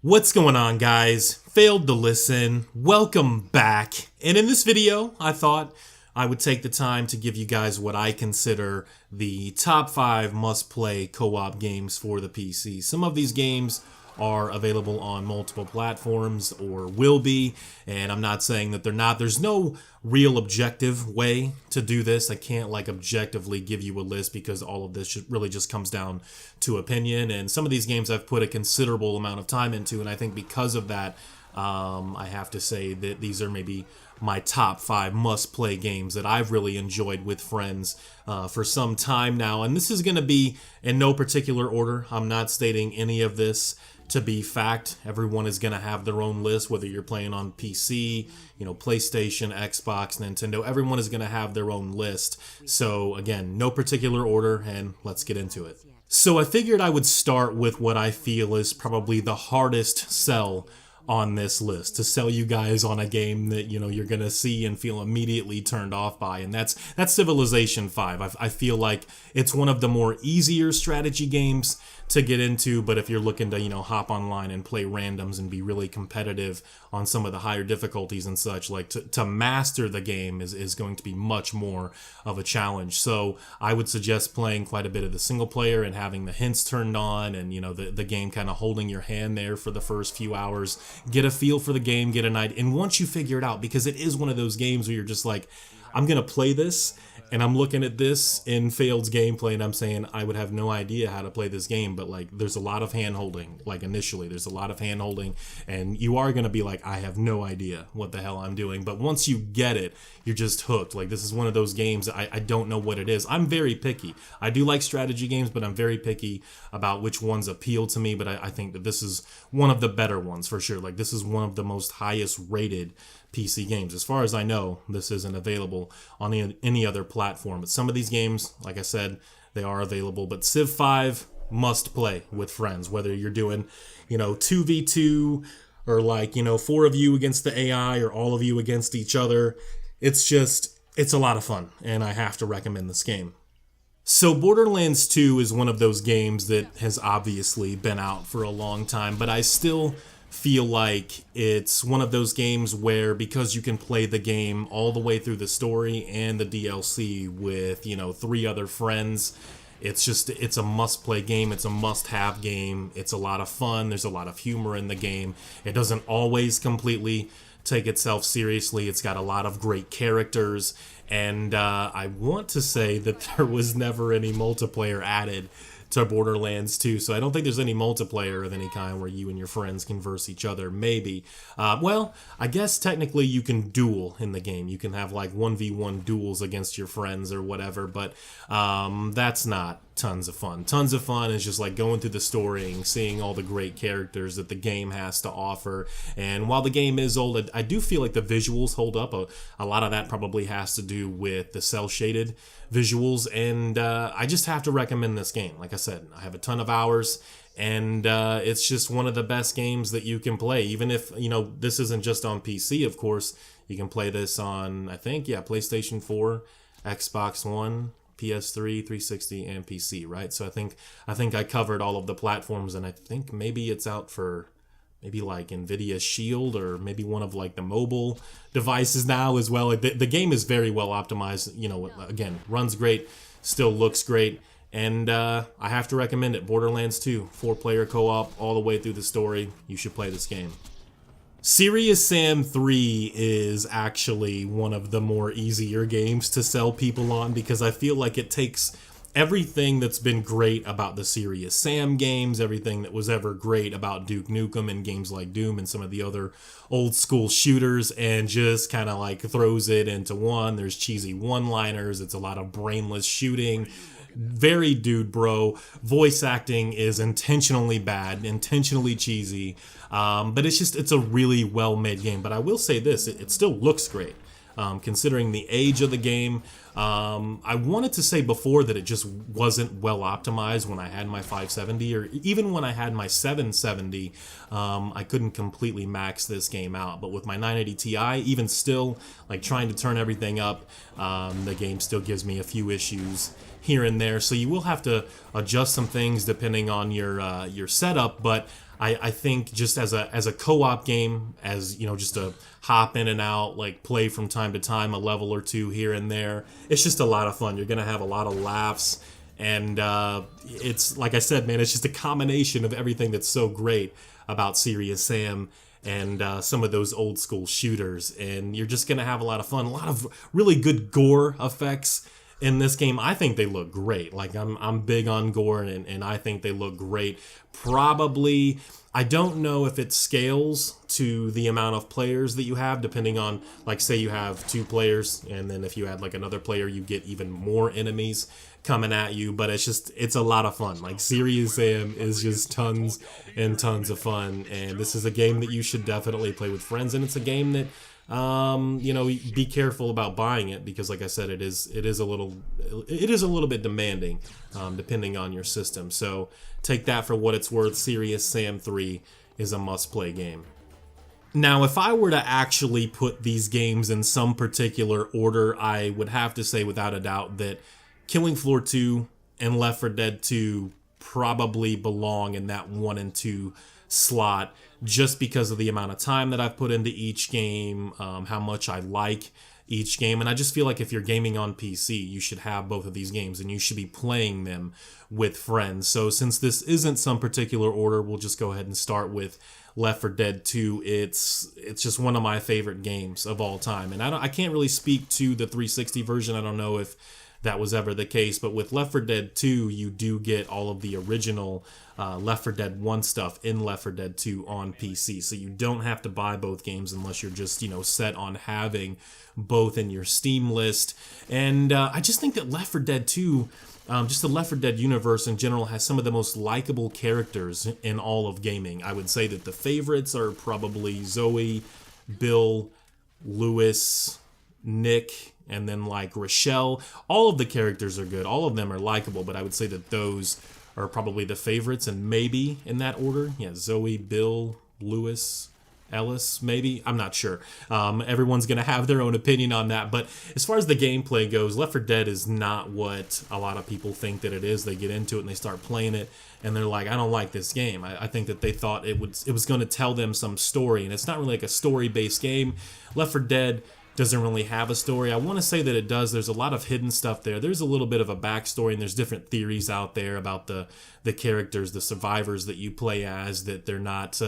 What's going on, guys? Failed to listen. Welcome back. And in this video, I thought I would take the time to give you guys what I consider the top 5 must-play co-op games for the PC. Some of these games are available on multiple platforms or will be, and I'm not saying that they're not. There's no real objective way to do this. I can't objectively give you a list because all of this really just comes down to opinion, and some of these games I've put a considerable amount of time into, and I think because of that, I have to say that these are maybe my top 5 must-play games that I've really enjoyed with friends for some time now. And this is going to be in no particular order. I'm not stating any of this to be fact. Everyone is going to have their own list, whether you're playing on PC, PlayStation, Xbox, Nintendo. Everyone is going to have their own list. So again, no particular order, and let's get into it. So I figured I would start with what I feel is probably the hardest sell on this list, to sell you guys on a game that you're gonna see and feel immediately turned off by, and that's Civilization 5. I feel like it's one of the more easier strategy games to get into, but if you're looking to hop online and play randoms and be really competitive on some of the higher difficulties and such, to master the game is going to be much more of a challenge. So I would suggest playing quite a bit of the single player and having the hints turned on, and the game kind of holding your hand there for the first few hours. Get a feel for the game, get an idea, and once you figure it out, because it is one of those games where you're just like, I'm gonna play this, and I'm looking at this in Failed's gameplay, and I'm saying I would have no idea how to play this game, but there's a lot of hand-holding. Initially, there's a lot of hand-holding, and you are gonna be like, I have no idea what the hell I'm doing, but once you get it, you're just hooked. This is one of those games, I don't know what it is. I'm very picky. I do like strategy games, but I'm very picky about which ones appeal to me, but I think that this is one of the better ones, for sure. This is one of the most highest rated PC games. As far as I know, this isn't available on any other platform. But some of these games, like I said, they are available. But Civ 5 must play with friends, whether you're doing, 2v2 or 4 of you against the AI or all of you against each other. It's a lot of fun, and I have to recommend this game. So Borderlands 2 is one of those games that has obviously been out for a long time, but I still feel like it's one of those games where, because you can play the game all the way through the story and the DLC with 3 other friends, it's a must-play game. It's a must-have game. It's a lot of fun. There's a lot of humor in the game. It doesn't always completely take itself seriously. It's got a lot of great characters, and I want to say that there was never any multiplayer added to Borderlands 2, so I don't think there's any multiplayer of any kind where you and your friends can verse each other. Maybe. Well, I guess technically you can duel in the game. You can have 1v1 duels against your friends or whatever, but that's not tons of fun. Tons of fun is just going through the story and seeing all the great characters that the game has to offer. And while the game is old, I do feel like the visuals hold up. A lot of that probably has to do with the cel-shaded visuals, and I just have to recommend this game. Like I said, I have a ton of hours, and it's just one of the best games that you can play. Even if this isn't just on PC, of course, you can play this on, I think, PlayStation 4, Xbox One, PS3, 360, and PC, right? So I think I covered all of the platforms, and I think maybe it's out for maybe Nvidia Shield, or maybe one of the mobile devices now as well. The game is very well optimized. Again, runs great, still looks great, and I have to recommend it. Borderlands 2, 4-player co-op all the way through the story. You should play this game. Serious Sam 3 is actually one of the more easier games to sell people on, because I feel like it takes everything that's been great about the Serious Sam games, everything that was ever great about Duke Nukem and games like Doom and some of the other old school shooters, and just kind of throws it into one. There's cheesy one-liners. It's a lot of brainless shooting. Very dude bro. Voice acting is intentionally bad, intentionally cheesy, but it's a really well-made game. But I will say this, it still looks great. Considering the age of the game. I wanted to say before that it just wasn't well optimized when I had my 570, or even when I had my 770, I couldn't completely max this game out. But with my 980 Ti, even still, trying to turn everything up, the game still gives me a few issues here and there. So you will have to adjust some things depending on your setup, but I think just as a co-op game, as you know, just a hop in and out, like play from time to time, a level or two here and there. It's just a lot of fun. You're gonna have a lot of laughs, and it's like I said, man, it's just a combination of everything that's so great about Serious Sam and some of those old school shooters, and you're just gonna have a lot of fun, a lot of really good gore effects in this game. I think they look great. Like I'm big on gore, and I think they look great. Probably, I don't know if it scales to the amount of players that you have, depending on, like, say you have 2 players, and then if you add like another player, you get even more enemies coming at you. But it's a lot of fun. Like, Serious Sam is just tons and tons of fun, and this is a game that you should definitely play with friends. And it's a game that you know, be careful about buying it, because like I said, it is a little bit demanding, depending on your system. So take that for what it's worth. Serious Sam 3 is a must-play game. Now, if I were to actually put these games in some particular order, I would have to say without a doubt that Killing Floor 2 and Left 4 Dead 2 probably belong in that 1 and 2 slot, just because of the amount of time that I've put into each game, how much I like each game. And I just feel like if you're gaming on PC, you should have both of these games, and you should be playing them with friends. So since this isn't some particular order, we'll just go ahead and start with Left 4 Dead 2. It's just one of my favorite games of all time, and I can't really speak to the 360 version. I don't know if that was ever the case, but with Left 4 Dead 2, you do get all of the original Left 4 Dead 1 stuff in Left 4 Dead 2 on PC, so you don't have to buy both games unless you're just, you know, set on having both in your Steam list. And I just think that Left 4 Dead 2, just the Left 4 Dead universe in general, has some of the most likable characters in all of gaming. I would say that the favorites are probably Zoe, Bill, Lewis, Nick, and then like Rochelle. All of the characters are good. All of them are likable, but I would say that those are probably the favorites, and maybe in that order. Yeah, Zoe, Bill, Lewis, Ellis, maybe. I'm not sure. Everyone's going to have their own opinion on that. But as far as the gameplay goes, Left 4 Dead is not what a lot of people think that it is. They get into it and they start playing it, and they're like, I don't like this game. I think that they thought it was going to tell them some story, and it's not really like a story-based game. Left 4 Dead doesn't really have a story. I want to say that it does. There's a lot of hidden stuff there. There's a little bit of a backstory, and there's different theories out there about the characters, the survivors that you play as, that they're not,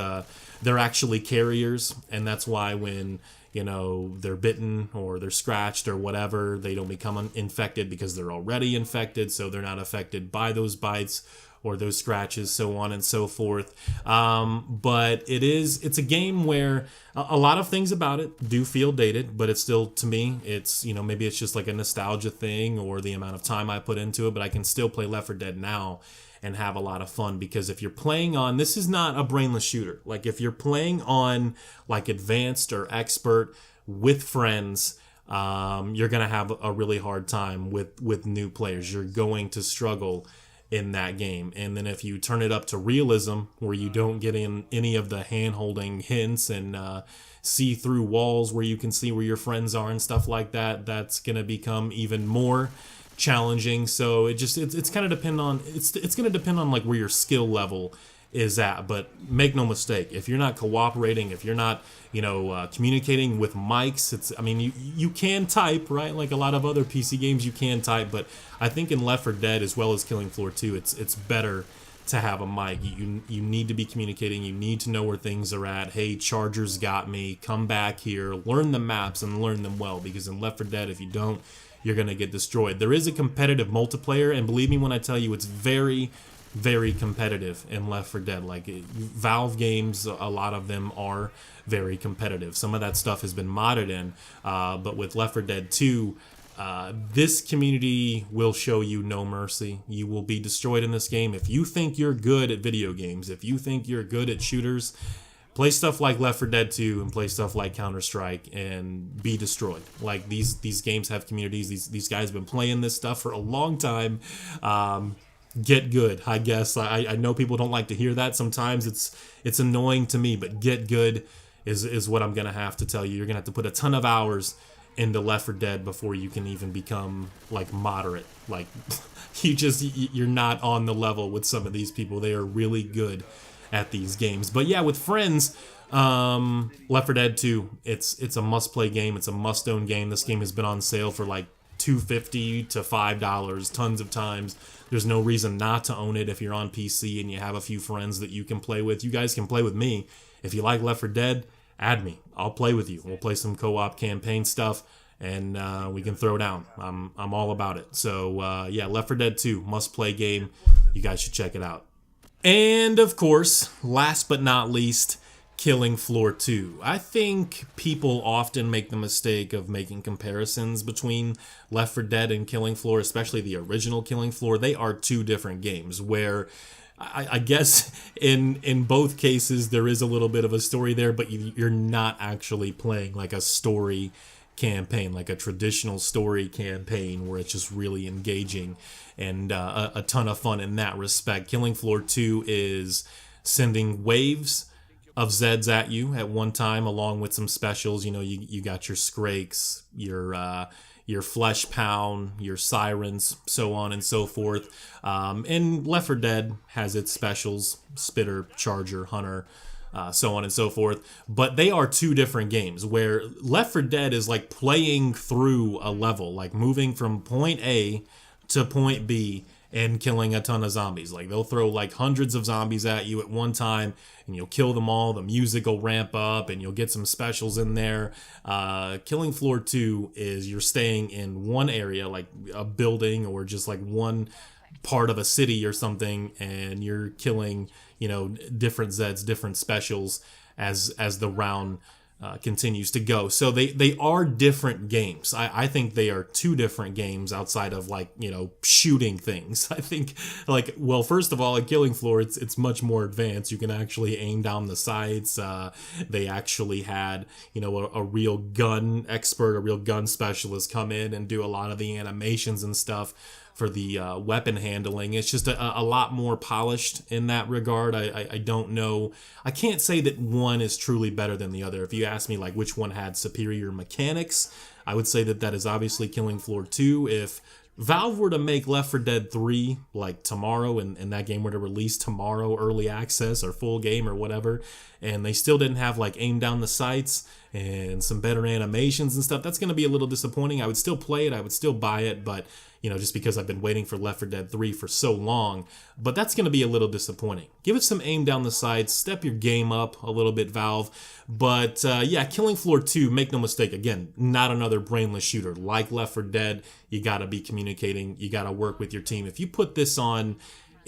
they're actually carriers, and that's why when, you know, they're bitten or they're scratched or whatever, they don't become infected because they're already infected, so they're not affected by those bites or those scratches, so on and so forth. But it's a game where a lot of things about it do feel dated, but it's still, to me, it's, you know, maybe it's just like a nostalgia thing or the amount of time I put into it, but I can still play Left 4 Dead now and have a lot of fun, because if you're playing on, this is not a brainless shooter. Like, if you're playing on like advanced or expert with friends, you're gonna have a really hard time with new players. You're going to struggle in that game. And then if you turn it up to realism, where you don't get in any of the hand-holding hints and see through walls where you can see where your friends are and stuff like that, that's gonna become even more challenging. So it's kind of depend on it's gonna depend on like where your skill level is at. But make no mistake, if you're not cooperating, if you're not, you know, communicating with mics, I mean, you can type, right? Like a lot of other PC games, you can type, but I think in Left 4 Dead, as well as Killing Floor 2, it's better to have a mic. You need to be communicating. You need to know where things are at. Hey, Chargers got me. Come back here. Learn the maps and learn them well, because in Left 4 Dead, if you don't, you're gonna get destroyed. There is a competitive multiplayer, and believe me when I tell you, it's very, very competitive in Left 4 Dead. Like, Valve games, a lot of them are very competitive. Some of that stuff has been modded in, but with Left 4 Dead 2, this community will show you no mercy. You will be destroyed in this game. If you think you're good at video games, if you think you're good at shooters, play stuff like Left 4 Dead 2 and play stuff like Counter-Strike and be destroyed. Like, these games have communities. These guys have been playing this stuff for a long time. Get good, I guess. I know people don't like to hear that. Sometimes it's annoying to me, but get good is what I'm gonna have to tell you. You're gonna have to put a ton of hours into Left 4 Dead before you can even become like moderate. Like, you're not on the level with some of these people. They are really good at these games. But yeah, with friends, Left 4 Dead 2, it's a must-play game. It's a must-own game. This game has been on sale for like $2.50 to $5 tons of times. There's no reason not to own it if you're on PC and you have a few friends that you can play with. You guys can play with me. If you like Left 4 Dead, add me. I'll play with you. We'll play some co-op campaign stuff, and we can throw down. I'm all about it. So yeah, Left 4 Dead 2, must-play game. You guys should check it out. And of course, last but not least, Killing Floor 2. I think people often make the mistake of making comparisons between Left 4 Dead and Killing Floor, especially the original Killing Floor. They are two different games where I guess in both cases there is a little bit of a story there, but you're not actually playing like a story campaign, like a traditional story campaign where it's just really engaging and a ton of fun in that respect. Killing Floor 2 is sending waves of Zeds at you at one time, along with some specials. You know, you got your Skrakes, your Flesh Pound, your Sirens, so on and so forth. And Left 4 Dead has its specials, Spitter, Charger, Hunter, so on and so forth. But they are two different games, where Left 4 Dead is like playing through a level, like moving from point A to point B and killing a ton of zombies. Like, they'll throw like hundreds of zombies at you at one time, and you'll kill them all. The music will ramp up, and you'll get some specials in there. Killing Floor 2 is you're staying in one area, like a building or just like one part of a city or something, and you're killing, you know, different Zeds, different specials as the round continues to go. So they are different games. I think they are two different games outside of, like, you know, shooting things. I think, like, well, first of all, at Killing Floor, it's much more advanced. You can actually aim down the sights. They actually had, you know, a real gun expert, a real gun specialist come in and do a lot of the animations and stuff for the weapon handling. It's just a lot more polished in that regard. I don't know. I can't say that one is truly better than the other. If you ask me, like, which one had superior mechanics, I would say that is obviously Killing Floor 2. If Valve were to make Left 4 Dead 3 like tomorrow, and that game were to release tomorrow, early access or full game or whatever, and they still didn't have like aim down the sights and some better animations and stuff, that's going to be a little disappointing. I would still play it, I would still buy it, but, you know, just because I've been waiting for Left 4 Dead 3 for so long, but that's going to be a little disappointing. Give it some aim down the sights, step your game up a little bit, Valve. But yeah, Killing Floor 2, make no mistake, again, not another brainless shooter. Like Left 4 Dead, you got to be communicating, you got to work with your team. If you put this on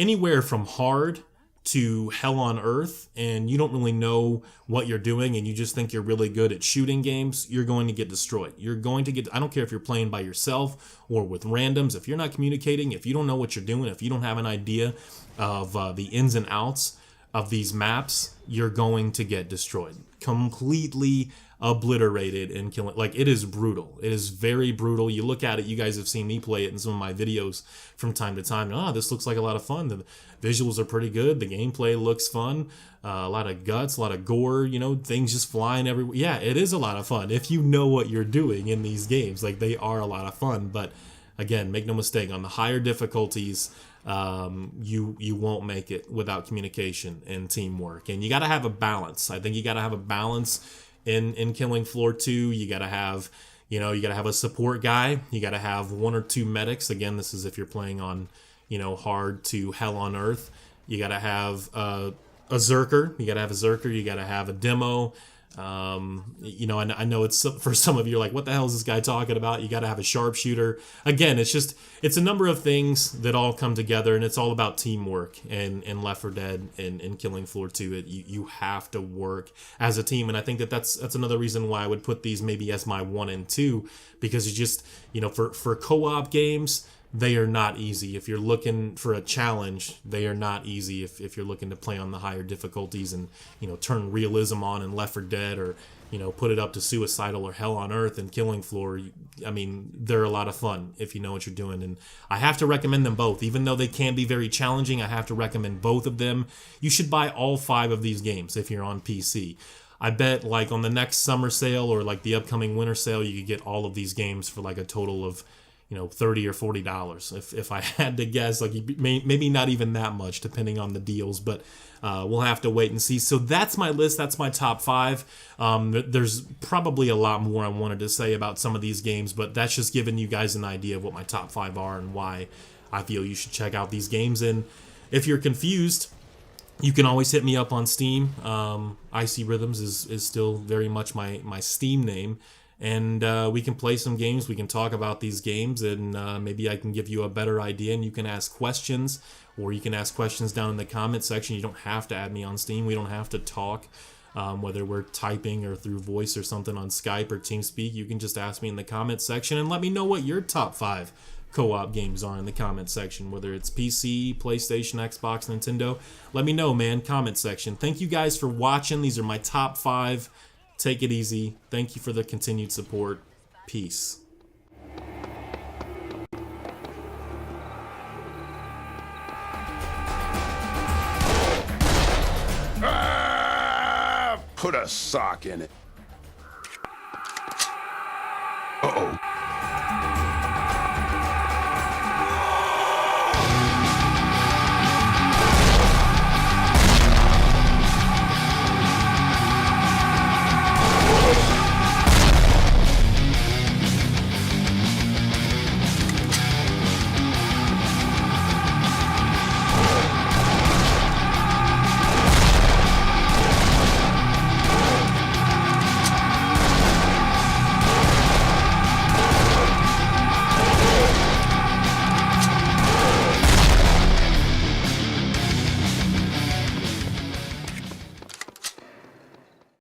anywhere from hard to Hell on Earth, and you don't really know what you're doing, and you just think you're really good at shooting games, you're going to get destroyed. You're going to get, I don't care if you're playing by yourself or with randoms, if you're not communicating, if you don't know what you're doing, if you don't have an idea of the ins and outs of these maps, you're going to get destroyed. Completely obliterated in Killing. Like, it is brutal. It is very brutal. You look at it, you guys have seen me play it in some of my videos from time to time. This looks like a lot of fun. The visuals are pretty good. The gameplay looks fun. A lot of guts, a lot of gore, you know, things just flying everywhere. Yeah, it is a lot of fun if you know what you're doing in these games. Like, they are a lot of fun. But again, make no mistake, on the higher difficulties, you won't make it without communication and teamwork. And you got to have a balance. I think you got to have a balance in Killing Floor 2. You got to have, you know, you got to have a support guy. You got to have one or two medics. Again, this is if you're playing on, you know, hard to Hell on Earth. You got to have a Zerker. You got to have a Zerker. You got to have a demo. You know, I know it's, for some of you, like, what the hell is this guy talking about? You got to have a sharpshooter. Again, it's a number of things that all come together, and it's all about teamwork. And in Left 4 Dead and Killing Floor 2, you have to work as a team. And I think that's another reason why I would put these maybe as my 1 and 2, because you just, you know, for co-op games, they are not easy. If you're looking for a challenge, they are not easy. If you're looking to play on the higher difficulties and, you know, turn realism on in Left 4 Dead, or, you know, put it up to Suicidal or Hell on Earth and Killing Floor, I mean, they're a lot of fun if you know what you're doing. And I have to recommend them both. Even though they can be very challenging, I have to recommend both of them. You should buy all 5 of these games if you're on PC. I bet, like, on the next summer sale or like the upcoming winter sale, you could get all of these games for like a total of, $30 or $40 if I had to guess. Like maybe not even that much depending on the deals, but we'll have to wait and see. So that's my list. That's my top 5. There's probably a lot more I wanted to say about some of these games, but that's just giving you guys an idea of what my top 5 are and why I feel you should check out these games. And if you're confused, you can always hit me up on Steam. Icy Rhythms is still very much my Steam name. And we can play some games. We can talk about these games, and maybe I can give you a better idea, and you can ask questions, or you can ask questions down in the comment section. You don't have to add me on Steam. We don't have to talk, whether we're typing or through voice or something on Skype or TeamSpeak. You can just ask me in the comment section and let me know what your top 5 co-op games are in the comment section, whether it's PC, PlayStation, Xbox, Nintendo. Let me know, man. Comment section. Thank you guys for watching. These are my top 5. Take it easy. Thank you for the continued support. Peace. Put a sock in it. Uh-oh.